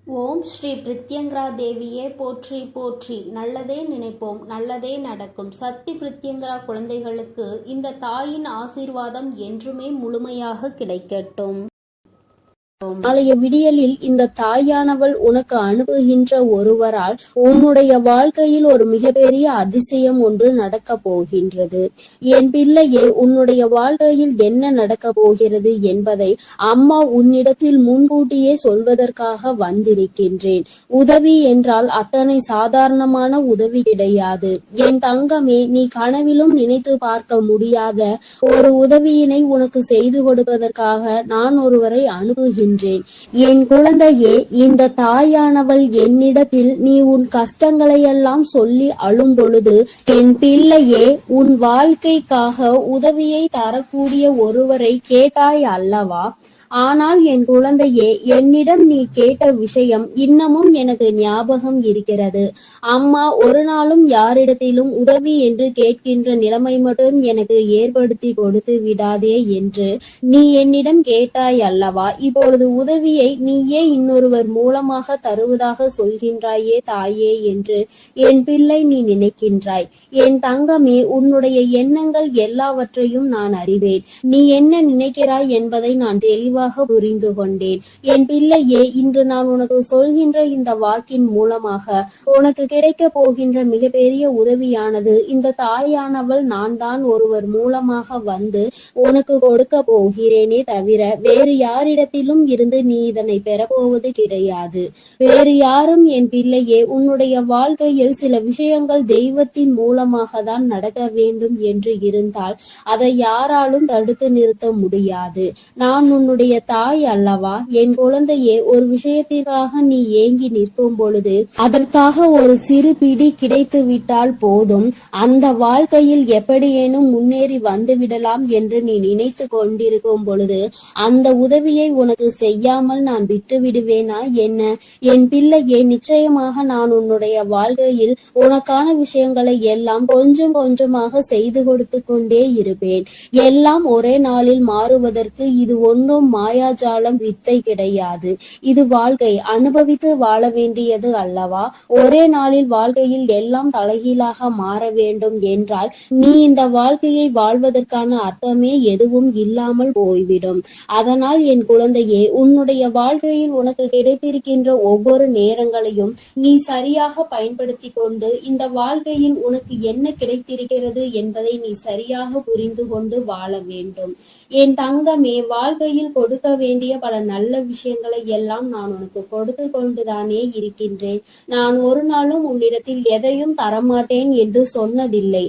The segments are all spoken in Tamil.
ஓம் ஸ்ரீ பிரித்யங்கரா தேவியே போற்றி போற்றி. நல்லதே நினைப்போம், நல்லதே நடக்கும். சக்தி பிரித்யங்கரா குழந்தைகளுக்கு இந்த தாயின் ஆசீர்வாதம் என்றுமே முழுமையாக கிடைக்கட்டும். நாளைய விடியலில் இந்த தாயானவள் உனக்கு அனுப்புகின்ற ஒருவரால் உன்னுடைய வாழ்க்கையில் ஒரு மிகப்பெரிய அதிசயம் ஒன்று நடக்க போகின்றது. என் பிள்ளையே, உன்னுடைய வாழ்க்கையில் என்ன நடக்க போகிறது என்பதை அம்மா உன்னிடத்தில் முன்கூட்டியே சொல்வதற்காக வந்திருக்கின்றேன். உதவி என்றால் அத்தனை சாதாரணமான உதவி கிடையாது. என் தங்கமே, நீ கனவிலும் நினைத்து பார்க்க முடியாத ஒரு உதவியினை உனக்கு செய்து கொடுப்பதற்காக நான் ஒருவரை அனுப்புகின்றேன். என் குழந்தையே, இந்த தாயானவள் என்னிடத்தில் நீ உன் கஷ்டங்களை எல்லாம் சொல்லி அழும் பொழுது, என் பிள்ளையே, உன் வாழ்க்கைக்காக உதவியை தரக்கூடிய ஒருவரை கேட்டாய் அல்லவா? ஆனால் என் குழந்தையே, என்னிடம் நீ கேட்ட விஷயம் இன்னமும் எனக்கு ஞாபகம் இருக்கிறது. அம்மா ஒரு நாளும் யாரிடத்திலும் உதவி என்று கேட்கின்ற நிலைமை மட்டும் எனக்கு ஏற்படுத்தி கொடுத்து விடாதே என்று நீ என்னிடம் கேட்டாய் அல்லவா? இப்பொழுது உதவியை நீயே இன்னொருவர் மூலமாக தருவதாக சொல்கின்றாயே தாயே என்று என் பிள்ளை நீ நினைக்கின்றாய். என் தங்கமே, உன்னுடைய எண்ணங்கள் எல்லாவற்றையும் நான் அறிவேன். நீ என்ன நினைக்கிறாய் என்பதை நான் தெளிவாக புரிந்து கொண்டேன். என் பிள்ளையே, இன்று நான் உனக்கு சொல்கின்ற இந்த வாக்கின் மூலமாக உனக்கு கிடைக்க போகின்ற மிகப்பெரிய உதவியானது இந்த தாயானவள் நான் தான் ஒருவர் மூலமாக வந்து உனக்கு கொடுக்க போகிறேனே தவிர வேறு யாரிடத்திலும் இருந்து நீ இதனை பெறப்போவது கிடையாது. வேறு யாரும் என் பிள்ளையே, உன்னுடைய வாழ்க்கையில் சில விஷயங்கள் தெய்வத்தின் மூலமாக தான் நடக்க வேண்டும் என்று இருந்தால் அதை யாராலும் தடுத்து நிறுத்த முடியாது. நான் உன்னுடைய தாய் அல்லவா? என் குழந்தையே, ஒரு விஷயத்திற்காக நீ ஏங்கி நிற்கும் பொழுது அதற்காக ஒரு சிறு பிடி கிடைத்து விட்டால் போதும், அந்த வாழ்க்கையில் எப்படியேனும் முன்னேறி வந்து விடலாம் என்று நீ நினைத்து கொண்டிருக்கும் பொழுது அந்த உதவியை உனக்கு செய்யாமல் நான் விட்டு விடுவேனா என்ன? என் பிள்ளையே, நிச்சயமாக நான் உன்னுடைய வாழ்க்கையில் உனக்கான விஷயங்களை எல்லாம் கொஞ்சம் கொஞ்சமாக செய்து கொடுத்து கொண்டே இருப்பேன். எல்லாம் ஒரே நாளில் மாறுவதற்கு இது ஒன்றும் மாயாஜாலம் வித்தை கிடையாது. இது வாழ்க்கை, அனுபவித்து வாழ வேண்டியது அல்லவா? ஒரே நாளில் வாழ்க்கையில் எல்லாம் தலைகீழாக மாற வேண்டும் என்றால் நீ இந்த வாழ்க்கையை வாழ்வதற்கான அர்த்தமே எதுவும் இல்லாமல் போய்விடும். அதனால் என் குழந்தையே, உன்னுடைய வாழ்க்கையில் உனக்கு கிடைத்திருக்கின்ற ஒவ்வொரு நேரங்களையும் நீ சரியாக பயன்படுத்தி கொண்டு இந்த வாழ்க்கையில் உனக்கு என்ன கிடைத்திருக்கிறது என்பதை நீ சரியாக புரிந்து கொண்டு வாழ வேண்டும். என் தங்கமே, வாழ்க்கையில் கொடுக்க வேண்டிய பல நல்ல விஷயங்களை எல்லாம் நான் உனக்கு கொடுத்து கொண்டுதானே இருக்கின்றேன். நான் ஒரு நாளும் உன்னிடத்தில் எதையும் தரமாட்டேன் என்று சொன்னதில்லை.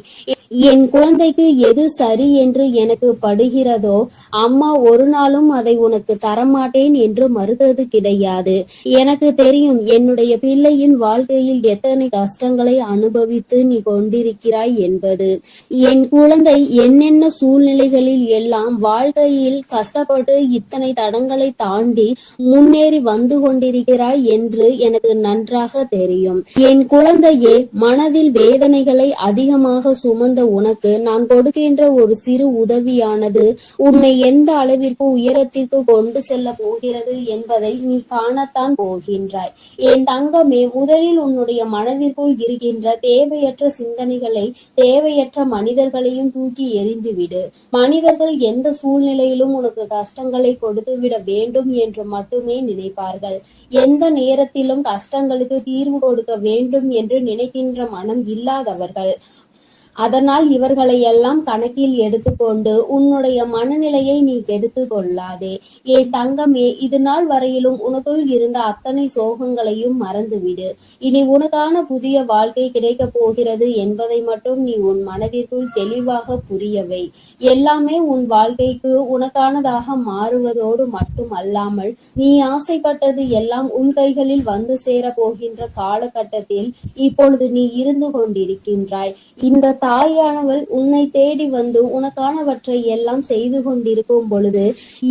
என் குழந்தைக்கு எது சரி என்று எனக்கு படுகிறதோ அம்மா ஒரு நாளும் அதை உனக்கு தரமாட்டேன் என்று மறுத்தது கிடையாது. எனக்கு தெரியும் என்னுடைய பிள்ளையின் வாழ்க்கையில் எத்தனை கஷ்டங்களை அனுபவித்து நீ கொண்டிருக்கிறாய் என்பது. என் குழந்தை என்னென்ன சூழ்நிலைகளில் எல்லாம் வாழ்க்கையில் கஷ்டப்பட்டு இத்தனை தடங்களை தாண்டி முன்னேறி வந்து கொண்டிருக்கிறாய் என்று எனக்கு நன்றாக தெரியும். என் குழந்தையே, மனதில் வேதனைகளை அதிகமாக சுமந்த உனக்கு நான் கொடுக்கின்ற ஒரு சிறு உதவியானது உன்னை எந்த அளவிற்கு உயரத்திற்கு கொண்டு செல்ல போகிறது என்பதை நீ காணத்தான் போகின்றாய். என் தங்கமே, முதலில் உன்னுடைய மனதிற்குள் இருக்கின்ற தேவையற்ற சிந்தனைகளை, தேவையற்ற மனிதர்களையும் தூக்கி எறிந்துவிடு. மனிதர்கள் எந்த சூழ்நிலையிலும் உனக்கு கஷ்டங்களை கொடுத்து விட வேண்டும் என்று மட்டுமே நினைப்பார்கள். எந்த நேரத்திலும் கஷ்டங்களுக்கு தீர்வு கொடுக்க வேண்டும் என்று நினைக்கின்ற மனம் இல்லாதவர்கள். அதனால் இவர்களை எல்லாம் கணக்கில் எடுத்துக்கொண்டு உன்னுடைய மனநிலையை நீ கெடுத்து கொள்ளாதே. என் தங்கமே, இது நாள் வரையிலும் உனக்குள் இருந்த அத்தனை சோகங்களையும் மறந்துவிடு. இனி உனக்கான புதிய வாழ்க்கை கிடைக்க போகிறது என்பதை மட்டும் நீ உன் மனதிற்குள் தெளிவாக புரியவை. எல்லாமே உன் வாழ்க்கைக்கு உனக்கானதாக மாறுவதோடு மட்டும் அல்லாமல் நீ ஆசைப்பட்டது எல்லாம் உன் கைகளில் வந்து சேர போகின்ற காலகட்டத்தில் இப்பொழுது நீ இருந்து கொண்டிருக்கின்றாய். இந்த தாயானவள் உன்னை தேடி வந்து உனக்கானவற்றை எல்லாம் செய்து கொண்டிருக்கும் பொழுது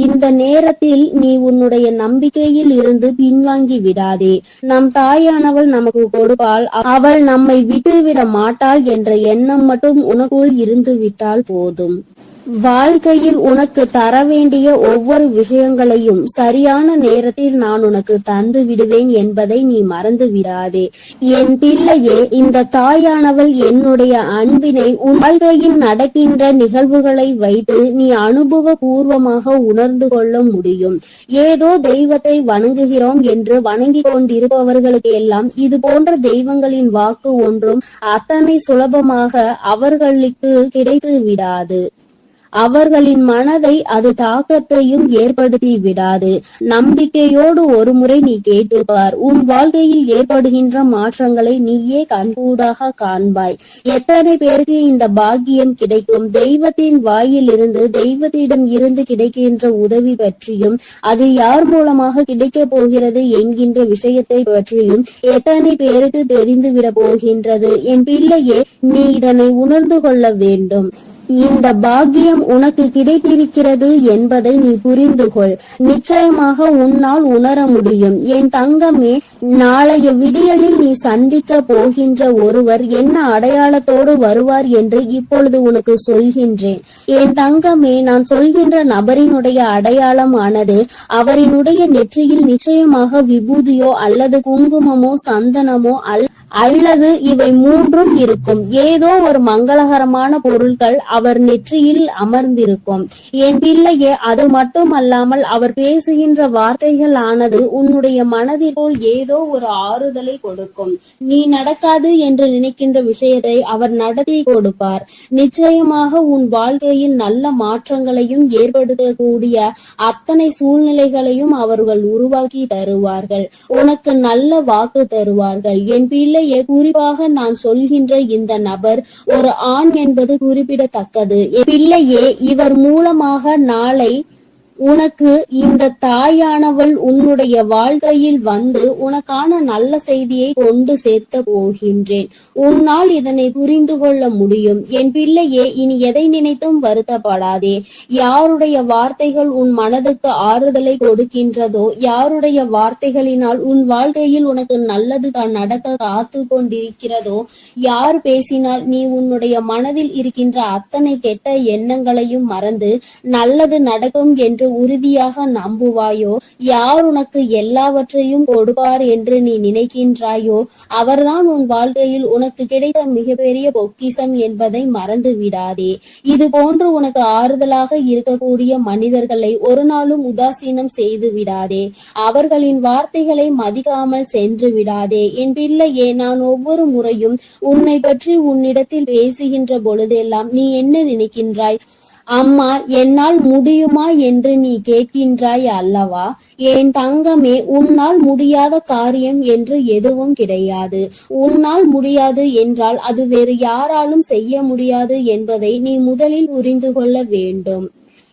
இந்த நேரத்தில் நீ உன்னுடைய நம்பிக்கையில் இருந்து பின்வாங்கி விடாதே. நம் தாயானவள் நமக்கு கொடுப்பாள், அவள் நம்மை விட்டுவிட மாட்டாள் என்ற எண்ணம் மட்டும் உனக்குள் இருந்து விட்டால் போதும். வாழ்க்கையில் உனக்கு தர வேண்டிய ஒவ்வொரு விஷயங்களையும் சரியான நேரத்தில் நான் உனக்கு தந்து விடுவேன் என்பதை நீ மறந்து விடாதே. என் பிள்ளையே, இந்த தாயானவள் என்னுடைய அன்பினை உன் வாழ்க்கையில் நடக்கின்ற நிகழ்வுகளை வைத்து நீ அனுபவ பூர்வமாக உணர்ந்து கொள்ள முடியும். ஏதோ தெய்வத்தை வணங்குகிறோம் என்று வணங்கிக் கொண்டிருப்பவர்களுக்கு எல்லாம் இது போன்ற தெய்வங்களின் வாக்கு ஒன்றும் அத்தனை சுலபமாக அவர்களுக்கு கிடைத்து விடாது. அவர்களின் மனதை அது தாக்கத்தையும் ஏற்படுத்தி விடாது. நம்பிக்கையோடு ஒரு முறை நீ கேட்டுப்பார். உன் வாழ்க்கையில் ஏற்படுகின்ற மாற்றங்களை நீயே கண்கூடாக காண்பாய். எத்தனை பேருக்கு இந்த பாக்கியம் கிடைக்கும்? தெய்வத்தின் வாயில் இருந்து, தெய்வத்திடம் இருந்து கிடைக்கின்ற உதவி பற்றியும், அது யார் மூலமாக கிடைக்க போகிறது என்கின்ற விஷயத்தை பற்றியும் எத்தனை பேருக்கு தெரிந்துவிட போகின்றது? என் பிள்ளையே, நீ இதனை உணர்ந்து கொள்ள வேண்டும். இந்த பாக்கியம் உனக்கு கிடைத்திருக்கிறது என்பதை நீ புரிந்து கொள். நிச்சயமாக உன்னால் உணர முடியும். என் தங்கமே, நாளைய விடியலில் நீ சந்திக்க போகின்ற ஒருவர் என்ன அடையாளத்தோடு வருவார் என்று இப்பொழுது உனக்கு சொல்கின்றேன். என் தங்கமே, நான் சொல்கின்ற நபரினுடைய அடையாளம் ஆனது அவரினுடைய நெற்றியில் நிச்சயமாக விபூதியோ அல்லது குங்குமமோ சந்தனமோ அல்லது இவை மூன்றும் இருக்கும். ஏதோ ஒரு மங்களகரமான பொருட்கள் அவர் நெற்றியில் அமர்ந்திருக்கும். என் பிள்ளையே, அது மட்டுமல்லாமல் அவர் பேசுகின்ற வார்த்தைகள் ஆனது உன்னுடைய மனதிற்குள் ஏதோ ஒரு ஆறுதலை கொடுக்கும். நீ நடக்காது என்று நினைக்கின்ற விஷயத்தை அவர் நடத்தி கொடுப்பார். நிச்சயமாக உன் வாழ்க்கையில் நல்ல மாற்றங்களையும் ஏற்படுத்தக்கூடிய அத்தனை சூழ்நிலைகளையும் அவர்கள் உருவாக்கி தருவார்கள். உனக்கு நல்ல வாக்கு தருவார்கள். என் பிள்ளை, குறிப்பாக நான் சொல்கின்ற இந்த நபர் ஒரு ஆண் என்பது குறிப்பிடத்தக்கது. பிள்ளையே, இவர் மூலமாக நாளை உனக்கு இந்த தாயானவள் உன்னுடைய வாழ்க்கையில் வந்து உனக்கான நல்ல செய்தியை கொண்டு சேர்த்த போகின்றேன். உன்னால் இதனை புரிந்து கொள்ள முடியும். என் பிள்ளையே, இனி எதை நினைத்தும் வருத்தப்படாதே. யாருடைய வார்த்தைகள் உன் மனதுக்கு ஆறுதலை கொடுக்கின்றதோ, யாருடைய வார்த்தைகளினால் உன் வாழ்க்கையில் உனக்கு நல்லது நடக்க காத்து கொண்டிருக்கிறதோ, யார் பேசினால் நீ உன்னுடைய மனதில் இருக்கின்ற அத்தனை கெட்ட எண்ணங்களையும் மறந்து நல்லது நடக்கும் என்று உறுதியாக நம்புவாயோ, யார் உனக்கு எல்லாவற்றையும் கொடுப்பார் என்று நீ நினைக்கின்றாயோ, அவர்தான் உன் வாழ்க்கையில் உனக்கு கிடைத்த மிகப்பெரிய பொக்கிஷம் என்பதை மறந்து விடாதே. இது போன்று உனக்கு ஆறுதலாக இருக்கக்கூடிய மனிதர்களை ஒரு நாளும் உதாசீனம் செய்து விடாதே. அவர்களின் வார்த்தைகளை மதிக்காமல் சென்று விடாதே. என் பிள்ளையே, நான் ஒவ்வொரு முறையும் உன்னை பற்றி உன்னிடத்தில் பேசுகின்ற பொழுதெல்லாம் நீ என்ன நினைக்கின்றாய்? அம்மா, என்னால் முடியுமா என்று நீ கேட்கின்றாய் அல்லவா? என் தங்கமே, உன்னால் முடியாத காரியம் என்று எதுவும் கிடையாது. உன்னால் முடியாது என்றால் அது வேறு யாராலும் செய்ய முடியாது என்பதை நீ முதலில் புரிந்து கொள்ள வேண்டும்.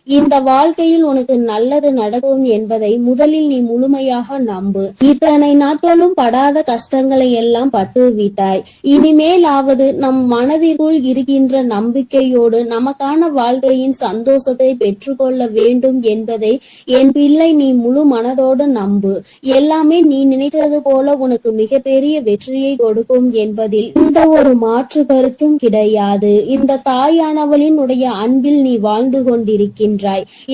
இந்த வாழ்க்கையில் உனக்கு நல்லது நடக்கும் என்பதை முதலில் நீ முழுமையாக நம்பு. இத்தனை நாட்களும் படாத கஷ்டங்களை எல்லாம் பட்டு விட்டாய். இனிமேலாவது நம் மனதிற்குள் இருக்கின்ற நம்பிக்கையோடு நமக்கான வாழ்க்கையின் சந்தோஷத்தை பெற்றுக்கொள்ள வேண்டும் என்பதை என் பிள்ளை நீ முழு மனதோடு நம்பு. எல்லாமே நீ நினைத்தது போல உனக்கு மிகப்பெரிய வெற்றியை கொடுக்கும் என்பதில் இந்த ஒரு மாற்று கருத்தும் கிடையாது. இந்த தாயானவளின் உடைய அன்பில் நீ வாழ்ந்து கொண்டிருக்கின்ற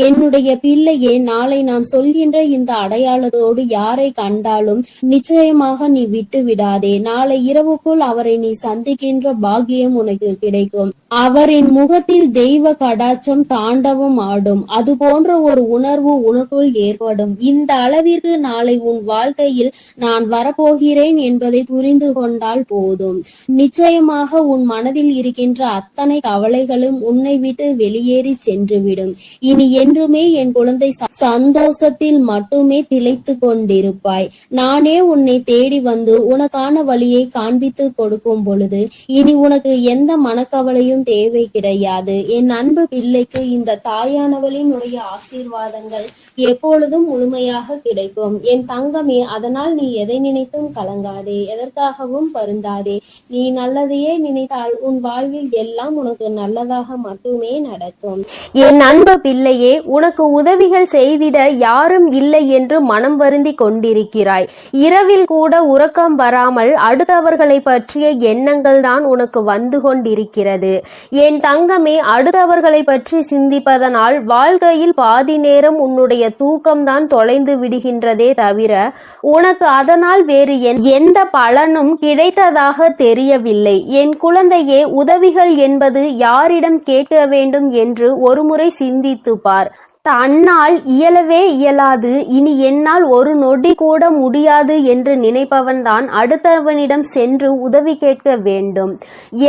என்னுடைய பிள்ளையே, நாளை நான் சொல்கின்ற இந்த அடையாளத்தோடு யாரை கண்டாலும் நிச்சயமாக நீ விட்டு விடாதே. நாளை இரவுக்குள் அவரை நீ சந்திக்கின்ற பாக்கியம் உனக்கு கிடைக்கும். அவரின் முகத்தில் தெய்வ கடாட்சம் தாண்டவம் ஆடும். அது போன்ற ஒரு உணர்வு உனக்குள் ஏற்படும். இந்த அளவிற்கு நாளை உன் வாழ்க்கையில் நான் வரப்போகிறேன் என்பதை புரிந்து கொண்டால் போதும். நிச்சயமாக உன் மனதில் இருக்கின்ற அத்தனை கவலைகளும் உன்னை விட்டு வெளியேறி சென்றுவிடும். இனி என்றுமே என் குழந்தை சந்தோஷத்தில் மட்டுமே திளைத்து கொண்டிருப்பாய். நானே உன்னை தேடி வந்து உனக்கான வழியை காண்பித்து கொடுக்கும் பொழுது இனி உனக்கு எந்த மனக்கவலையும் தேவை கிடையாது. என் அன்பு பிள்ளைக்கு இந்த தாயானவளினுடைய ஆசீர்வாதங்கள் எப்பொழுதும் முழுமையாக கிடைக்கும். என் தங்கமே, அதனால் நீ எதை நினைத்தும் கலங்காதே, எதற்காகவும் வருந்தாதே. நீ நல்லதையே நினைத்தால் உன் வாழ்வில் எல்லாம் உனக்கு நல்லதாக மட்டுமே நடக்கும். என் அன்பு பிள்ளையே, உனக்கு உதவிகள் செய்திட யாரும் இல்லை என்று மனம் வருந்தி கொண்டிருக்கிறாய். இரவில் கூட உறக்கம் வராமல் அடுத்தவர்களை பற்றிய எண்ணங்கள் தான் உனக்கு வந்து கொண்டிருக்கிறது. என் தங்கமே, அடுத்தவர்களை பற்றி சிந்திப்பதனால் வாழ்க்கையில் பாதி நேரம் உன்னுடைய தூக்கம்தான் தொலைந்து விடுகின்றதே தவிர உனக்கு அதனால் வேறு எந்த பலனும் கிடைத்ததாக தெரியவில்லை. என் குழந்தையே, உதவிகள் என்பது யாரிடம் கேட்க வேண்டும் என்று ஒருமுறை சிந்தித்து பார். தன்னால் இயலவே இயலாது, இனி என்னால் ஒரு நொடி கூட முடியாது என்று நினைப்பவன்தான் அடுத்தவனிடம் சென்று உதவி கேட்க வேண்டும்.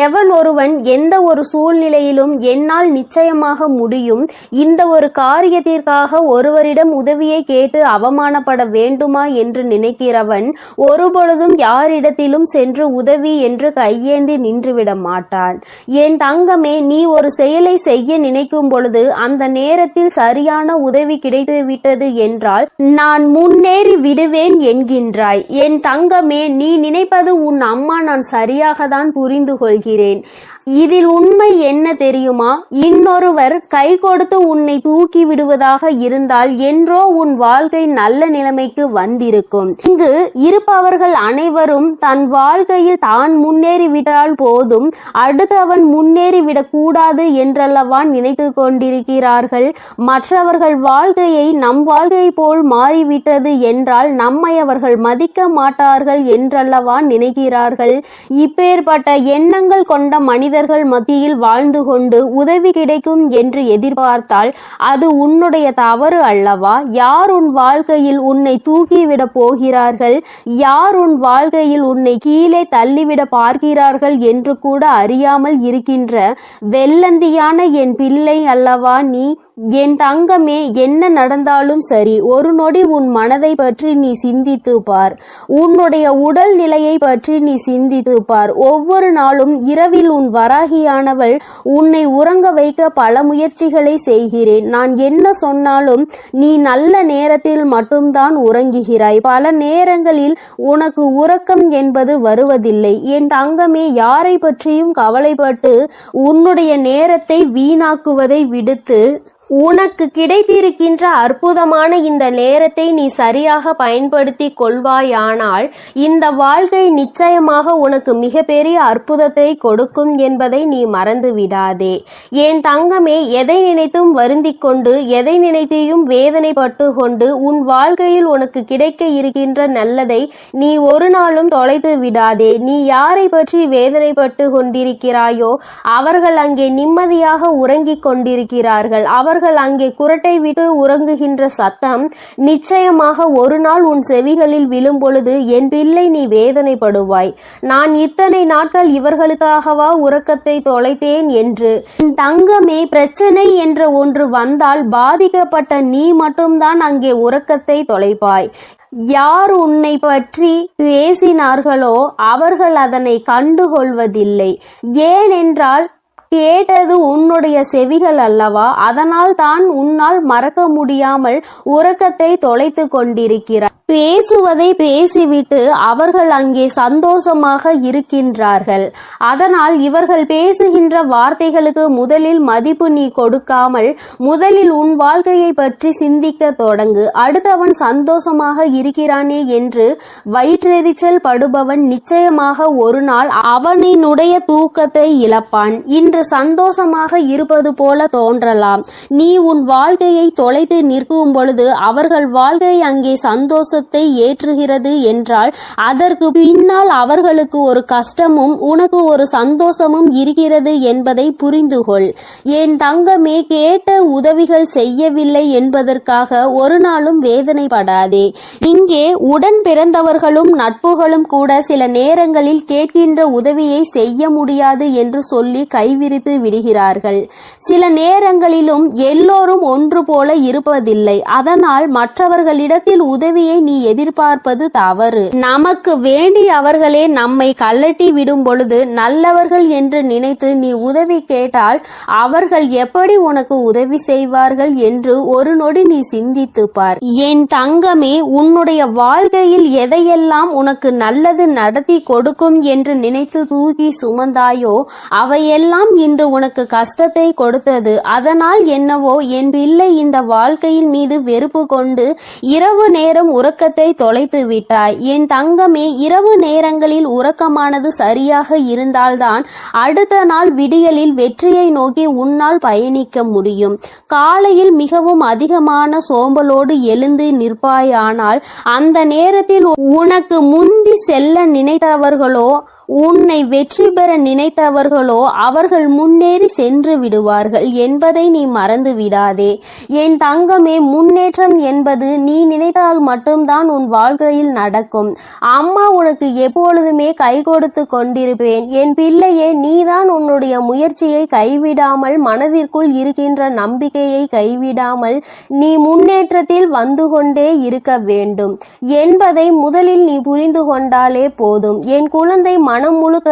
எவன் ஒருவன் எந்த ஒரு சூழ்நிலையிலும் என்னால் நிச்சயமாக முடியும், இந்த ஒரு காரியத்திற்காக ஒருவரிடம் உதவியை கேட்டு அவமானப்பட வேண்டுமா என்று நினைக்கிறவன் ஒருபொழுதும் யாரிடத்திலும் சென்று உதவி என்று கையேந்தி நின்றுவிட மாட்டான். என் தங்கமே, நீ ஒரு செயலை செய்ய நினைக்கும் பொழுது அந்த நேரத்தில் சரியான உதவி கிடைத்து விட்டது என்றால் நான் முன்னேறி விடுவேன் என்கின்றாய். என் தங்கமே, நீ நினைப்பது உன் அம்மா நான் சரியாக தான் புரிந்து கொள்கிறேன். இதில் உண்மை என்ன தெரியுமா? இன்னொருவர் கை கொடுத்து உன்னை தூக்கி விடுவதாக இருந்தால் என்றோ உன் வாழ்க்கை நல்ல நிலைமைக்கு வந்திருக்கும். இங்கு இருப்பவர்கள் அனைவரும் தன் வாழ்க்கையில் தான் முன்னேறிவிட்டால் போதும், அடுத்தவன் முன்னேறிவிடக் கூடாது என்றல்லவா நினைத்து கொண்டிருக்கிறார்கள். மற்றவர்கள் வாழ்க்கையை நம் வாழ்க்கை போல் மாறிவிட்டது என்றால் நம்மை அவர்கள் மதிக்க மாட்டார்கள் என்றல்லவா நினைக்கிறார்கள். இப்பேற்பட்ட எண்ணங்கள் கொண்ட மனிதர்கள் மத்தியில் வாழ்ந்து கொண்டு உதவி கிடைக்கும் என்று எதிர்பார்த்தால் அது உன்னுடைய தவறு அல்லவா? யார் உன் வாழ்க்கையில் உன்னை தூக்கிவிட போகிறார்கள், யார் உன் வாழ்க்கையில் உன்னை கீழே தள்ளிவிட பார்க்கிறார்கள் என்று கூட அறியாமல் இருக்கின்ற வெள்ளந்தியான என் பிள்ளை அல்லவா நீ? என் தங்கமே, என்ன நடந்தாலும் சரி, ஒரு நொடி உன் மனதை பற்றி நீ சிந்தித்து பார். உன்னுடைய உடல் நிலையை பற்றி நீ சிந்தித்து பார். ஒவ்வொரு நாளும் இரவில் உன் வராகியானவள் உன்னை உறங்க வைக்க பல முயற்சிகளை செய்கிறேன். நான் என்ன சொன்னாலும் நீ நல்ல நேரத்தில் மட்டும்தான் உறங்குகிறாய். பல நேரங்களில் உனக்கு உறக்கம் என்பது வருவதில்லை. என் தங்கமே, யாரை பற்றியும் கவலைப்பட்டு உன்னுடைய நேரத்தை வீணாக்குவதை விடுத்து உனக்கு கிடைத்திருக்கின்ற அற்புதமான இந்த நேரத்தை நீ சரியாக பயன்படுத்தி கொள்வாயானால் இந்த வாழ்க்கை நிச்சயமாக உனக்கு மிகப்பெரிய அற்புதத்தை கொடுக்கும் என்பதை நீ மறந்து விடாதே. என் தங்கமே, எதை நினைத்தும் வருந்திக் கொண்டு எதை நினைத்தையும் வேதனைப்பட்டு கொண்டு உன் வாழ்க்கையில் உனக்கு கிடைக்க இருக்கின்ற நல்லதை நீ ஒரு நாளும் தொலைத்து விடாதே. நீ யாரை பற்றி வேதனைப்பட்டு கொண்டிருக்கிறாயோ அவர்கள் அங்கே நிம்மதியாக உறங்கிக் கொண்டிருக்கிறார்கள். அவர்கள் அங்கே குரட்டை விட்டு உறங்குகின்ற சத்தம் நிச்சயமாக ஒரு நாள் உன் செவிகளில் விழும் பொழுது என் பிள்ளை நீ வேதனைப்படுவாய். நான் இத்தனை நாட்கள் இவர்களுக்காகவா உறக்கத்தை தொலைத்தேன் என்று. தங்கமே, பிரச்சனை என்ற ஒன்று வந்தால் பாதிக்கப்பட்ட நீ மட்டும்தான் அங்கே உறக்கத்தை தொலைப்பாய். யார் உன்னை பற்றி பேசினார்களோ அவர்கள் அதனை கண்டுகொள்வதில்லை. ஏனென்றால் கேட்டது உன்னுடைய செவிகள் அல்லவா? அதனால் தான் உன்னால் மறக்க முடியாமல் உறக்கத்தை தொலைத்து கொண்டிருக்கிறார். பேசுவதை பேசிவிட்டு அவர்கள் அங்கே சந்தோஷமாக இருக்கின்றார்கள். அதனால் இவர்கள் பேசுகின்ற வார்த்தைகளுக்கு முதலில் மதிப்பு நீ கொடுக்காமல் முதலில் உன் வாழ்க்கையை பற்றி சிந்திக்க தொடங்கு. அடுத்தவன் சந்தோஷமாக இருக்கிறானே என்று வயிற்றெரிச்சல் படுபவன் நிச்சயமாக ஒரு நாள் அவனினுடைய தூக்கத்தை இழப்பான். இன்று சந்தோஷமாக இருப்பது போல தோன்றலாம். நீ உன் வாழ்க்கையை தொலைத்து நிற்கும் பொழுது அவர்கள் வாழ்க்கை அங்கே சந்தோஷத்தை ஏற்றுகிறது என்றால் அதற்கு பின்னால் அவர்களுக்கு ஒரு கஷ்டமும் உனக்கு ஒரு சந்தோஷமும் இருக்கிறது என்பதை புரிந்து கொள். என் தங்கமே, கேட்ட உதவிகள் செய்யவில்லை என்பதற்காக ஒரு நாளும் வேதனைப்படாதே. இங்கே உடன் பிறந்தவர்களும் நட்புகளும் கூட சில நேரங்களில் கேட்கின்ற உதவியை செய்ய முடியாது என்று சொல்லி கைவிரித்து விடுகிறார்கள். சில நேரங்களிலும் எல்லோரும் ஒன்று போல இருப்பதில்லை. அதனால் மற்றவர்களிடத்தில் உதவியை நீ எதிர்பார்ப்பது தவறு. நமக்கு வேண்டியவர்களே நம்மை கல்லட்டி விடும் பொழுது நல்லவர்கள் என்று நினைத்து நீ உதவி கேட்டால் அவர்கள் எப்படி உனக்கு உதவி செய்வார்கள் என்று ஒரு நொடி நீ சிந்தித்து பார். என் தங்கமே, உன்னுடைய வாழ்க்கையில் எதையெல்லாம் உனக்கு நல்லது நடத்தி கொடுக்கும் என்று நினைத்து தூக்கி சுமந்தாயோ அவையெல்லாம் இன்று உனக்கு கஷ்டத்தை கொடுத்தது. அதனால் என்னவோ என் பிள்ளை இந்த வாழ்க்கையின் மீது வெறுப்பு கொண்டு இரவு நேரம் உறக்கத்தை தொலைத்து விட்டாய். என் தங்கமே, இரவு நேரங்களில் உறக்கமானது சரியாக இருந்தால்தான் அடுத்த நாள் விடியலில் வெற்றியை நோக்கி உன்னால் பயணிக்க முடியும். காலையில் மிகவும் அதிகமான சோம்பலோடு எழுந்து நிற்பாயானால் அந்த நேரத்தில் உனக்கு முந்தி செல்ல நினைத்தவர்களோ உன்னை வெற்றி பெற நினைத்தவர்களோ அவர்கள் முன்னேறி சென்று விடுவார்கள் என்பதை நீ மறந்து விடாதே. என் தங்கமே, முன்னேற்றம் என்பது நீ நினைத்தால் மட்டும்தான் உன் வாழ்க்கையில் நடக்கும். அம்மா உனக்கு எப்பொழுதுமே கை கொடுத்து கொண்டிருப்பேன். என் பிள்ளையே, நீதான் உன்னுடைய முயற்சியை கைவிடாமல், மனதிற்குள் இருக்கின்ற நம்பிக்கையை கைவிடாமல் நீ முன்னேற்றத்தில் வந்து கொண்டே இருக்க வேண்டும் என்பதை முதலில் நீ புரிந்து கொண்டாலே போதும். என் குழந்தை, மனம் முழுக்க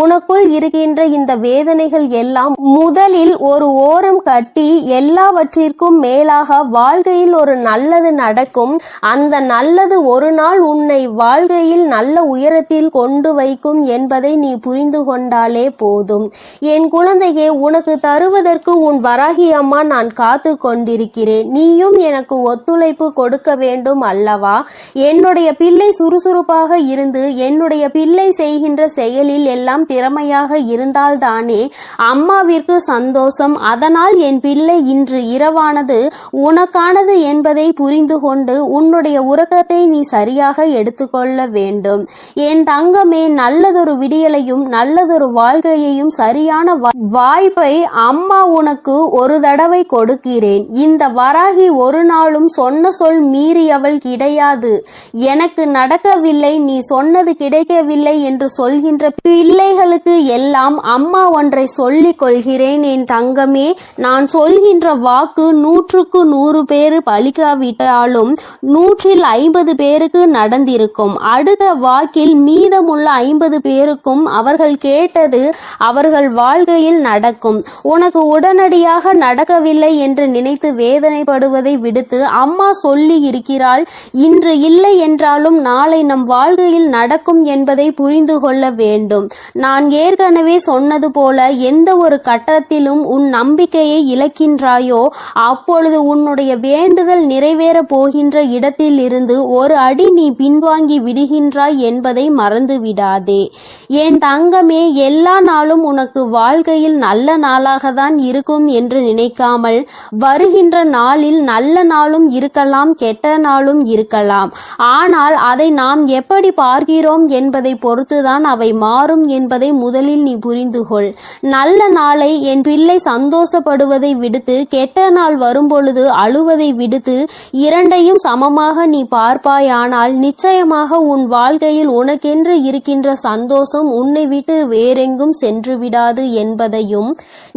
உனக்குள் இருக்கின்ற இந்த வேதனைகள் எல்லாம் முதலில் ஒரு ஓரம் கட்டி எல்லாவற்றிற்கும் மேலாக வாழ்க்கையில் ஒரு நல்லது நடக்கும். அந்த நல்லது ஒரு நாள் உன்னை வாழ்க்கையில் நல்ல உயரத்தில் கொண்டு வைக்கும் என்பதை நீ புரிந்து கொண்டாலே போதும். என் குழந்தையே, உனக்கு தருவதற்கு உன் வராகி அம்மா நான் காத்து கொண்டிருக்கிறேன். நீயும் எனக்கு ஒத்துழைப்பு கொடுக்க வேண்டும் அல்லவா? என்னுடைய பிள்ளை சுறுசுறுப்பாக இருந்து என்னுடைய பிள்ளை செய்கின்ற செயலில் எல்லாம் திறமையாக இருந்தால்தானே அம்மாவிற்கு சந்தோஷம். அதனால் என் பிள்ளை, இன்று இரவானது உனக்கானது என்பதை புரிந்து கொண்டு உன்னுடைய உறக்கத்தை நீ சரியாக எடுத்துக்கொள்ள வேண்டும். என் தங்கமே, நல்லதொரு விடியலையும் நல்லதொரு வாழ்க்கையையும் சரியான வாய்ப்பை அம்மா உனக்கு ஒரு தடவை கொடுக்கிறேன். இந்த வராகி ஒரு நாளும் சொன்ன சொல் மீறியவள் கிடையாது. எனக்கு நடக்கவில்லை, நீ சொன்னது கிடைக்கவில்லை என்று சொல்கின்ற பிள்ளைகளுக்கு எல்லாம் அம்மா ஒன்றை சொல்லிக் கொள்கிறேன். என் தங்கமே, நான் சொல்கின்ற வாக்கு 100க்கு 100 பேர் பலிக்காவிட்டாலும் 150 பேருக்கு நடந்திருக்கும். அடுத்த வாக்கில் மீதமுள்ள 50 பேருக்கும் அவர்கள் கேட்டது அவர்கள் வாழ்க்கையில் நடக்கும். உனக்கு உடனடியாக நடக்கவில்லை என்று நினைத்து வேதனைப்படுவதை விடுத்து அம்மா சொல்லி இருக்கிறாள். இன்று இல்லை என்றாலும் நாளை நம் வாழ்க்கையில் நடக்கும் என்பதை புரிந்து கொள்ள வேண்டும். நான் ஏற்கனவே சொன்னது போல எந்த ஒரு கட்டத்திலும் உன் நம்பிக்கையை இழக்கின்றாயோ அப்பொழுது உன்னுடைய வேண்டுதல் நிறைவேற போகின்ற இடத்தில் இருந்து ஒரு அடி நீ பின்வாங்கி விடுகின்றாய் என்பதை மறந்து விடாதே. என் தங்கமே, எல்லா நாளும் உனக்கு வாழ்க்கையில் நல்ல நாளாக தான் இருக்கும் என்று நினைக்காமல், வருகின்ற நாளில் நல்ல நாளும் இருக்கலாம், கெட்ட நாளும் இருக்கலாம். ஆனால் அதை நாம் எப்படி பார்க்கிறோம் என்பதை பொறுத்துதான் அவை மாறும் என்பதை முதலில் நீ புரிந்து கொள். நல்ல நாளை என் பிள்ளை சந்தோஷப்படுவதை விடுத்து கெட்ட நாள் வரும்பொழுது அழுவதை விடுத்து இரண்டையும் சமமாக நீ பார்ப்பாயானால் நிச்சயமாக உன் வாழ்க்கையில் உனக்கென்று இருக்கின்ற சந்தோஷம் உன்னை விட்டு வேறெங்கும் சென்று விடாது என்பதையும்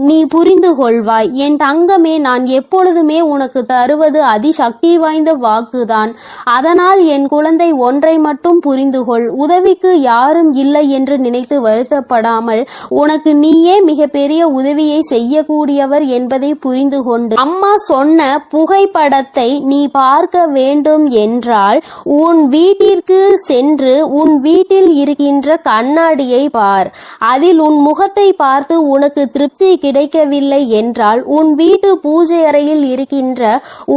நீ புரிந்து கொள்வாய். என் தங்கமே, நான் எப்பொழுதுமே உனக்கு தருவது அதிசக்தி வாய்ந்த வாக்குதான். அதனால் என் குழந்தை, ஒன்றை மட்டும் புரிந்து கொள். உதவிக்கு யாரும் இல்லை என்று நினைத்து வருத்தப்படாமல் உனக்கு நீயே மிகப்பெரிய உதவியை செய்யக்கூடியவர் என்பதை புரிந்து கொண்டு அம்மா சொன்ன புகைப்படத்தை நீ பார்க்க வேண்டும் என்றால் உன் வீட்டிற்கு சென்று உன் வீட்டில் இருக்கின்ற கண்ணாடியை பார். அதில் உன் முகத்தை பார்த்து உனக்கு திருப்தி கிடைக்கவில்லை என்றால் உன் வீட்டு பூஜை அறையில் இருக்கின்ற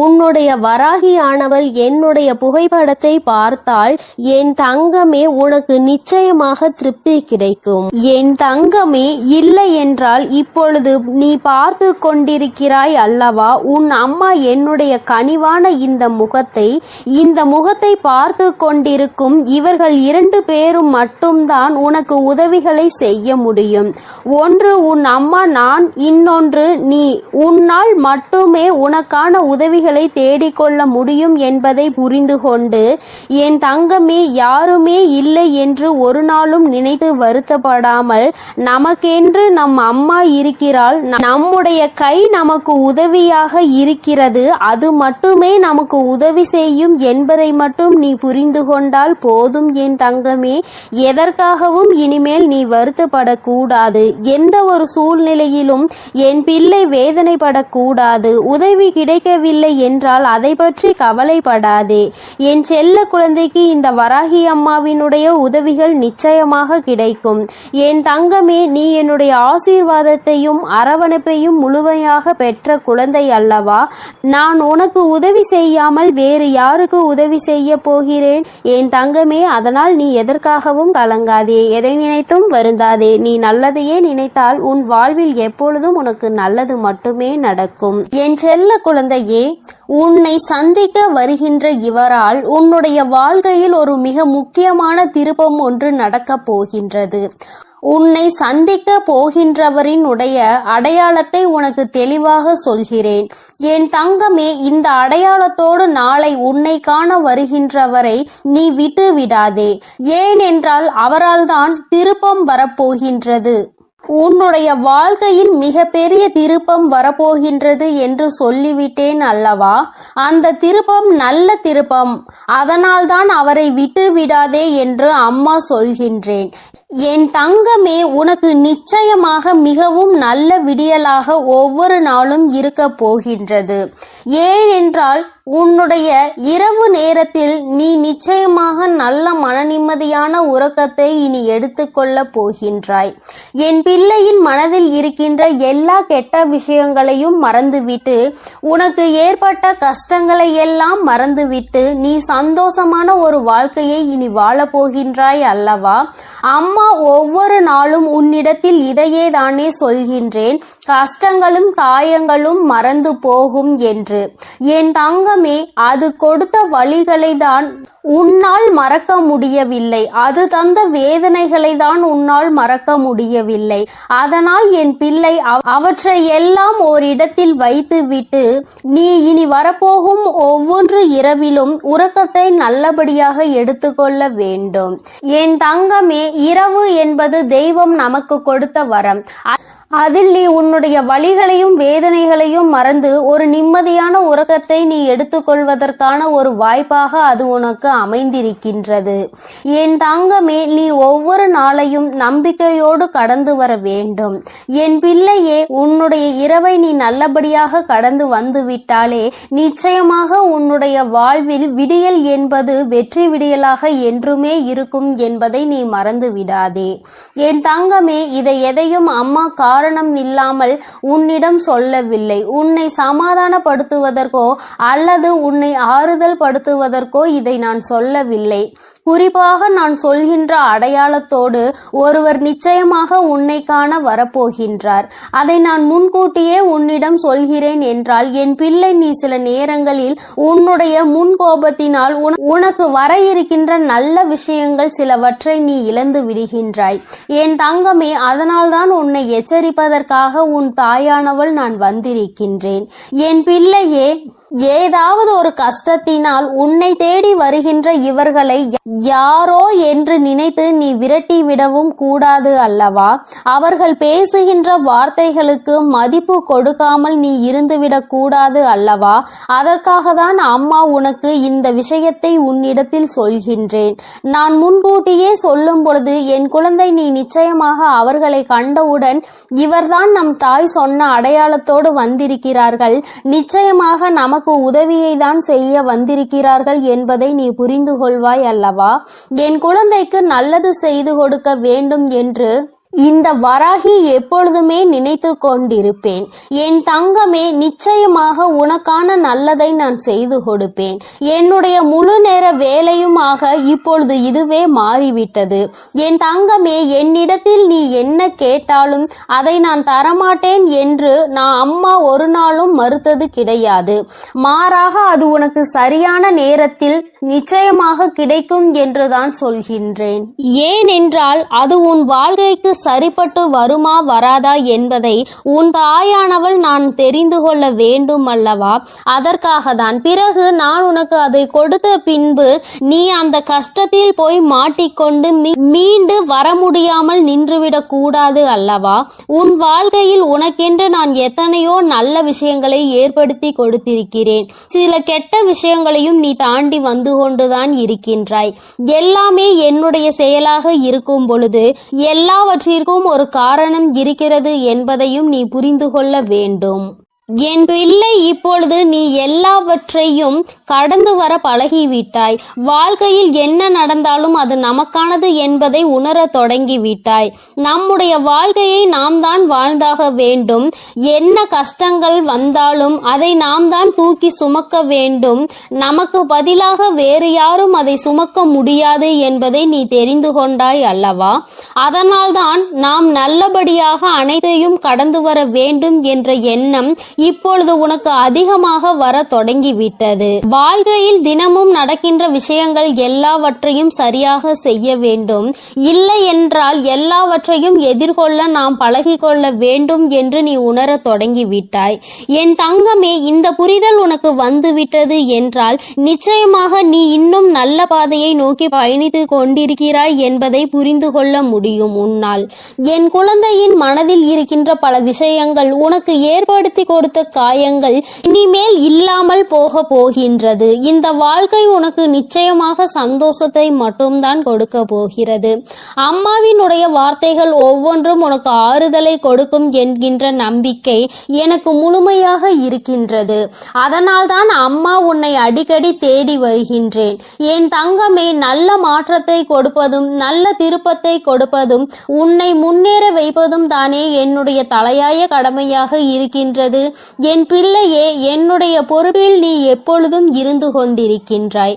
உன்னுடைய வராகியானவள் என்னுடைய புகைப்படத்தை பார்த்தால் என் தங்கமே, உனக்கு நிச்சயமாக திருப்தி கிடைக்கும். என் தங்கமே, இல்லை என்றால் இப்பொழுது நீ பார்த்து கொண்டிருக்கிறாய் அல்லவா, உன் அம்மா என்னுடைய கனிவான இந்த முகத்தை பார்த்து கொண்டிருக்கும் இவர்கள் 2 பேரும் மட்டும்தான் உனக்கு உதவிகளை செய்ய முடியும். ஒன்று உன் அம்மா நான், இன்னொன்று நீ. உன்னால் மட்டுமே உனக்கான உதவிகளை தேடிக்கொள்ள முடியும் என்பதை புரிந்து கொண்டு என் தங்கமே, யாருமே இல்லை என்று ஒரு நாளும் நினைத்து வருத்தப்படாமல் நமக்கென்று நம் அம்மா இருக்கிறாள். நம்முடைய கை நமக்கு உதவியாக இருக்கிறது. அது மட்டுமே நமக்கு உதவி செய்யும் என்பதை மட்டும் நீ புரிந்து கொண்டால் போதும் என் தங்கமே. எதற்காகவும் இனிமேல் நீ வருத்தப்படக்கூடாது. எந்த ஒரு சூழ்நிலையிலும் என் பிள்ளை வேதனைப்படக்கூடாது. உதவி கிடைக்கவில்லை என்றால் அதை பற்றி கவலைப்படாதே. என் செல்ல குழந்தைக்கு இந்த வராகி அம்மாவினுடைய உதவிகள் நிச்சயம் நிச்சயமாக கிடைக்கும். என் தங்கமே, நீ என்னுடைய ஆசீர்வாதத்தையும் அரவணைப்பையும் முழுமையாக பெற்ற குழந்தை அல்லவா? நான் உனக்கு உதவி செய்யாமல் வேறு யாருக்கு உதவி செய்ய போகிறேன் என் தங்கமே? அதனால் நீ எதற்காகவும் கலங்காதே, எதை நினைத்தும் வருந்தாதே. நீ நல்லதையே நினைத்தால் உன் வாழ்வில் எப்பொழுதும் உனக்கு நல்லது மட்டுமே நடக்கும். என் செல்ல குழந்தையே, உன்னை சந்திக்க வருகின்ற இவரால் உன்னுடைய வாழ்க்கையில் ஒரு மிக முக்கியமான திருப்பம் ஒன்று நடக்கப் போகின்றது. உன்னை சந்திக்க போகின்றவரின் அடையாளத்தை உனக்கு தெளிவாக சொல்கிறேன். என் தங்கமே, இந்த அடையாளத்தோடு நாளை உன்னை காண வருகின்றவரை நீ விட்டு விடாதே. ஏனென்றால் அவரால் தான் திருப்பம் வரப்போகின்றது. உன்னுடைய வாழ்க்கையில் மிகப்பெரிய திருப்பம் வரப்போகின்றது என்று சொல்லிவிட்டேன் அல்லவா? அந்த திருப்பம் நல்ல திருப்பம். அதனால்தான் அவரை விட்டு விடாதே என்று அம்மா சொல்கின்றேன். என் தங்கமே, உனக்கு நிச்சயமாக மிகவும் நல்ல விடியலாக ஒவ்வொரு நாளும் இருக்க போகின்றது. ஏனென்றால் உன்னுடைய இரவு நேரத்தில் நீ நிச்சயமாக நல்ல மனநிம்மதியான உறக்கத்தை இனி எடுத்துக்கொள்ள போகின்றாய். என் பிள்ளையின் மனதில் இருக்கின்ற எல்லா கெட்ட விஷயங்களையும் மறந்துவிட்டு, உனக்கு ஏற்பட்ட கஷ்டங்களை எல்லாம் மறந்துவிட்டு நீ சந்தோஷமான ஒரு வாழ்க்கையை இனி வாழப் போகின்றாய் அல்லவா? அம்மா ஒவ்வொரு நாளும் உன்னிடத்தில் இதையே தானே சொல்கின்றேன், கஷ்டங்களும் காயங்களும் மறந்து போகும் என்று. என் தங்கமே, அது கொடுத்த வழிகளை தான் உன்னால் மறக்க முடியவில்லை. அது தந்த வேதனைகளை தான் உன்னால் மறக்க முடியவில்லை. அதனால் என் பிள்ளை, அவற்றை எல்லாம் ஓரிடத்தில் வைத்துவிட்டு நீ இனி வரப்போகும் ஒவ்வொரு இரவிலும் உறக்கத்தை நல்லபடியாக எடுத்துக்கொள்ள வேண்டும். என் தங்கமே, இரவு என்பது தெய்வம் நமக்கு கொடுத்த வரம். அதில் நீ உன்னுடைய வலிகளையும் வேதனைகளையும் மறந்து ஒரு நிம்மதியான உறக்கத்தை நீ எடுத்துக்கொள்வதற்கான ஒரு வாய்ப்பாக அது உனக்கு அமைந்திருக்கின்றது. என் தங்கமே, நீ ஒவ்வொரு நாளையும் நம்பிக்கையோடு கடந்து வர வேண்டும். என் பிள்ளையே, உன்னுடைய இரவை நீ நல்லபடியாக கடந்து வந்து விட்டாலே நிச்சயமாக உன்னுடைய வாழ்வில் விடியல் என்பது வெற்றி விடியலாக என்றுமே இருக்கும் என்பதை நீ மறந்து விடாதே. என் தங்கமே, இதை எதையும் அம்மா காரணம் இல்லாமல் உன்னிடம் சொல்லவில்லை. உன்னை சமாதானப்படுத்துவதற்கோ அல்லது உன்னை ஆறுதல் படுத்துவதற்கோ இதை நான் சொல்லவில்லை. குறிப்பாக நான் சொல்கின்ற அடையாளத்தோடு ஒருவர் நிச்சயமாக உன்னை காண வரப்போகின்றார். அதை நான் முன்கூட்டியே உன்னிடம் சொல்கிறேன் என்றால் என் பிள்ளை, நீ சில நேரங்களில் உன்னுடைய முன்கோபத்தினால் உனக்கு வர இருக்கின்ற நல்ல விஷயங்கள் சிலவற்றை நீ இழந்து விடுகின்றாய். என் தங்கமே, அதனால்தான் உன்னை எச்சரிப்பதற்காக உன் தாயானவள் நான் வந்திருக்கின்றேன். என் பிள்ளையே, ஏதாவது ஒரு கஷ்டத்தினால் உன்னை தேடி வருகின்ற இவர்களை யாரோ என்று நினைத்து நீ விரட்டி விடவும் கூடாது அல்லவா? அவர்கள் பேசுகின்ற வார்த்தைகளுக்கு மதிப்பு கொடுக்காமல் நீ இருந்துவிடக் கூடாது அல்லவா? அதற்காக தான் அம்மா உனக்கு இந்த விஷயத்தை உன்னிடத்தில் சொல்கின்றேன். நான் முன்கூட்டியே சொல்லும் பொழுது, என் குழந்தை, நீ நிச்சயமாக அவர்களை கண்டவுடன் இவர்தான் நம் தாய் சொன்ன அடையாளத்தோடு வந்திருக்கிறார்கள், நிச்சயமாக நமக்கு உதவியை தான் செய்ய வந்திருக்கிறார்கள் என்பதை நீ புரிந்து கொள்வாய் அல்லவா? என் குழந்தைக்கு நல்லது செய்து கொடுக்க வேண்டும் என்று இந்த வராகி எப்பொழுதுமே நினைத்து கொண்டிருப்பேன். என் தங்கமே, நிச்சயமாக உனக்கான நல்லதை நான் செய்து கொடுப்பேன். என்னுடைய முழு நேர வேலையுமாக இப்பொழுது இதுவே மாறிவிட்டது. என் தங்கமே, என்னிடத்தில் நீ என்ன கேட்டாலும் அதை நான் தரமாட்டேன் என்று நான் அம்மா ஒரு நாளும் மறுத்தது கிடையாது. மாறாக அது உனக்கு சரியான நேரத்தில் நிச்சயமாக கிடைக்கும் என்றுதான் சொல்கின்றேன். ஏனென்றால் அது உன் வாழ்க்கைக்கு சரிப்பட்டு வருமா வராதா என்பதை உன் தாயானவள் நான் தெரிந்து கொள்ள வேண்டும் அல்லவா? அதற்காக தான். பிறகு நான் உனக்கு அதை கொடுத்த பின்பு நீ அந்த கஷ்டத்தில் போய் மாட்டிக்கொண்டு மீண்டு வர முடியாமல் நின்றுவிடக் கூடாது அல்லவா? உன் வாழ்க்கையில் உனக்கென்று நான் எத்தனையோ நல்ல விஷயங்களை ஏற்படுத்தி கொடுத்திருக்கிறேன். சில கெட்ட விஷயங்களையும் நீ தாண்டி வந்து கொண்டுதான் இருக்கின்றாய். எல்லாமே என்னுடைய செயலாக இருக்கும் பொழுது எல்லாவற்றிற்கும் ஒரு காரணம் இருக்கிறது என்பதையும் நீ புரிந்து கொள்ள வேண்டும். என் பிள்ளை, இப்பொழுது நீ எல்லாவற்றையும் கடந்து வர பழகிவிட்டாய். வாழ்க்கையில் என்ன நடந்தாலும் அது நமக்கானது என்பதை உணர தொடங்கிவிட்டாய். நம்முடைய வாழ்க்கையை நாம் தான் வாழ்ந்தாக வேண்டும். என்ன கஷ்டங்கள் வந்தாலும் அதை நாம் தான் தூக்கி சுமக்க வேண்டும். நமக்கு பதிலாக வேறு யாரும் அதை சுமக்க முடியாது என்பதை நீ தெரிந்து கொண்டாய் அல்லவா? அதனால்தான் நாம் நல்லபடியாக அனைத்தையும் கடந்து வர வேண்டும் என்ற எண்ணம் இப்பொழுது உனக்கு அதிகமாக வர தொடங்கிவிட்டது. வாழ்க்கையில் தினமும் நடக்கின்ற விஷயங்கள் எல்லாவற்றையும் சரியாக செய்ய வேண்டும். இல்லை என்றால் எல்லாவற்றையும் எதிர்கொள்ள நாம் பழகிக்கொள்ள வேண்டும் என்று நீ உணர தொடங்கிவிட்டாய். என் தங்கமே, இந்த புரிதல் உனக்கு வந்துவிட்டது என்றால் நிச்சயமாக நீ இன்னும் நல்ல பாதையை நோக்கி பயணித்து கொண்டிருக்கிறாய் என்பதை புரிந்து கொள்ள முடியும் உன்னால். என் குழந்தையின் மனதில் இருக்கின்ற பல விஷயங்கள், உனக்கு ஏற்படுத்தி கொடுத்த காயங்கள் இனிமேல் இல்லாமல் போக போகின்றது. இந்த வாழ்க்கை உனக்கு நிச்சயமாக சந்தோஷத்தை மட்டும்தான் கொடுக்க போகிறது. அம்மாவினுடைய வார்த்தைகள் ஒவ்வொன்றும் உனக்கு ஆறுதலை கொடுக்கும் என்கின்ற நம்பிக்கை எனக்கு முழுமையாக இருக்கின்றது. அதனால்தான் அம்மா உன்னை அடிக்கடி தேடி வருகின்றேன். என் தங்கமே, நல்ல மாற்றத்தை கொடுப்பதும் நல்ல திருப்பத்தை கொடுப்பதும் உன்னை முன்னேற வைப்பதும் தானே என்னுடைய தலையாய கடமையாக இருக்கின்றது. என் பிள்ளையே, என்னுடைய பொறுப்பில் நீ எப்பொழுதும் இருந்து கொண்டிருக்கின்றாய்.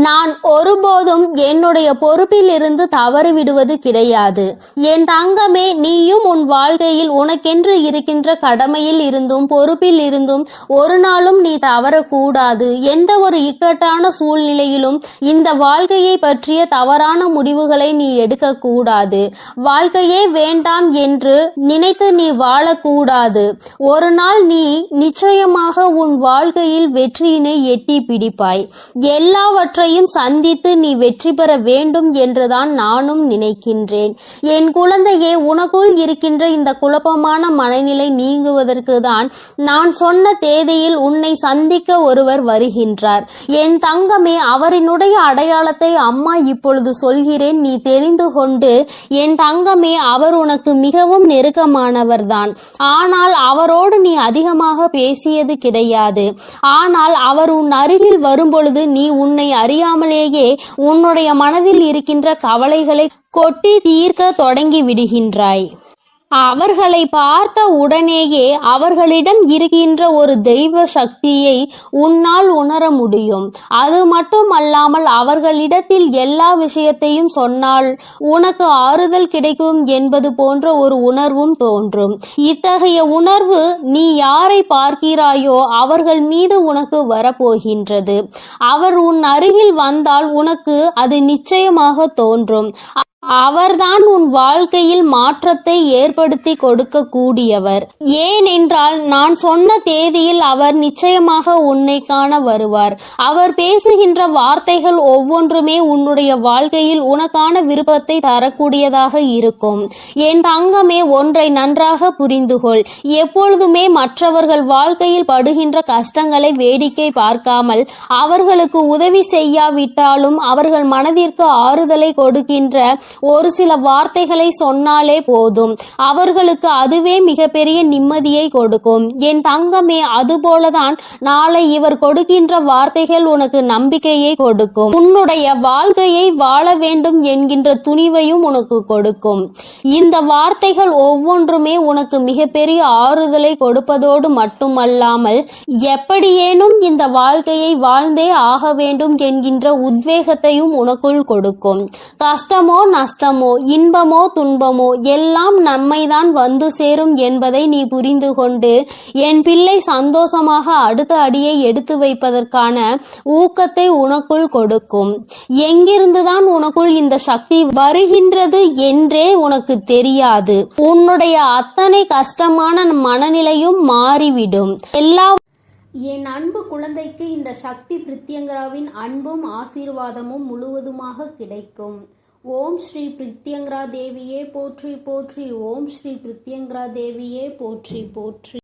நான் ஒருபோதும் என்னுடைய பொறுப்பில் இருந்து தவறு விடுவது கிடையாது. என் தங்கமே, நீயும் உன் வாழ்க்கையில் உனக்கென்று இருக்கின்ற கடமையில் இருந்தும் பொறுப்பில் இருந்தும் ஒரு நாளும் நீ தவறக்கூடாது. எந்த ஒரு இக்கட்டான சூழ்நிலையிலும் இந்த வாழ்க்கையை பற்றிய தவறான முடிவுகளை நீ எடுக்கக்கூடாது. வாழ்க்கையே வேண்டாம் என்று நினைத்து நீ வாழக்கூடாது. ஒரு நாள் நீ நிச்சயமாக உன் வாழ்க்கையில் வெற்றியினை எட்டி பிடிப்பாய். எல்லாவற்றையும் சந்தித்து நீ வெற்றி பெற வேண்டும் என்றுதான் நானும் நினைக்கின்றேன். என் குழந்தையே, உனக்குள் இருக்கின்ற இந்த குழப்பமான மனநிலை நீங்குவதற்கு தான் நான் சொன்ன தேதியில் உன்னை சந்திக்க ஒருவர் வருகின்றார். என் தங்கமே, அவரினுடைய அடையாளத்தை அம்மா இப்பொழுது சொல்கிறேன், நீ தெரிந்து கொண்டு. என் தங்கமே, அவர் உனக்கு மிகவும் நெருக்கமானவர்தான். ஆனால் அவரோடு நீ அதிகமாக பேசியது கிடையாது. ஆனால் அவர் உன் அருகில் வரும்பொழுது நீ உன்னை அறியாமலேயே உன்னுடைய மனதில் இருக்கின்ற கவலைகளை கொட்டி தீர்க்க தொடங்கி விடுகின்றாய். அவர்களை பார்த்த உடனேயே அவர்களிடம் இருக்கின்ற ஒரு தெய்வ சக்தியை உன்னால் உணர முடியும். அது மட்டுமல்லாமல் அவர்களிடத்தில் எல்லா விஷயத்தையும் சொன்னால் உனக்கு ஆறுதல் கிடைக்கும் என்பது போன்ற ஒரு உணர்வும் தோன்றும். இத்தகைய உணர்வு நீ யாரை பார்க்கிறாயோ அவர்கள் மீது உனக்கு வரப்போகின்றது. அவர் உன் அருகில் வந்தால் உனக்கு அது நிச்சயமாக தோன்றும். அவர்தான் உன் வாழ்க்கையில் மாற்றத்தை ஏற்படுத்தி கொடுக்க கூடியவர். ஏனென்றால் நான் சொன்ன தேதியில் அவர் நிச்சயமாக உன்னை காண வருவார். அவர் பேசுகின்ற வார்த்தைகள் ஒவ்வொன்றுமே உன்னுடைய வாழ்க்கையில் உனக்கான விருப்பத்தை தரக்கூடியதாக இருக்கும். என் தங்கமே, ஒன்றை நன்றாக புரிந்துகொள். எப்பொழுதுமே மற்றவர்கள் வாழ்க்கையில் படுகின்ற கஷ்டங்களை வேடிக்கை பார்க்காமல் அவர்களுக்கு உதவி செய்யாவிட்டாலும் அவர்கள் மனதிற்கு ஆறுதலை கொடுக்கின்ற ஒரு சில வார்த்தைகளை சொன்னாலே போதும். அவர்களுக்கு அதுவே மிகப்பெரிய நிம்மதியை கொடுக்கும். என் தங்கமே, அதுபோலதான் நாளை இவர் கொடுக்கின்ற வார்த்தைகள் உனக்கு நம்பிக்கையை கொடுக்கும். உன்னுடைய வாழ்க்கையை வாழ வேண்டும் என்கின்ற துணிவையும் உனக்கு கொடுக்கும். இந்த வார்த்தைகள் ஒவ்வொன்றுமே உனக்கு மிகப்பெரிய ஆறுதலை கொடுப்பதோடு மட்டுமல்லாமல் எப்படியேனும் இந்த வாழ்க்கையை வாழ்ந்தே ஆக வேண்டும் என்கின்ற உத்வேகத்தையும் உனக்குள் கொடுக்கும். கஷ்டமோ நஷ்டமோ இன்பமோ துன்பமோ எல்லாம் நம்மைதான் வந்து சேரும் என்பதை நீ புரிந்து கொண்டு என் பிள்ளை சந்தோஷமாக அடுத்த அடியை எடுத்து வைப்பதற்கான ஊக்கத்தை உனக்குள் கொடுக்கும். எங்கிருந்துதான் உனக்குள் இந்த சக்தி வருகின்றது என்றே உனக்கு தெரியாது. உன்னுடைய அத்தனை கஷ்டமான மனநிலையும் மாறிவிடும். என் அன்பு குழந்தைக்கு இந்த சக்தி பிரித்யங்கராவின் அன்பும் ஆசீர்வாதமும் முழுவதுமாக கிடைக்கும். ஓம் ஸ்ரீ பிரித்யங்கரா தேவியே போற்றி போற்றி. ஓம் ஸ்ரீ பிரித்யங்கரா தேவியே போற்றி போற்றி.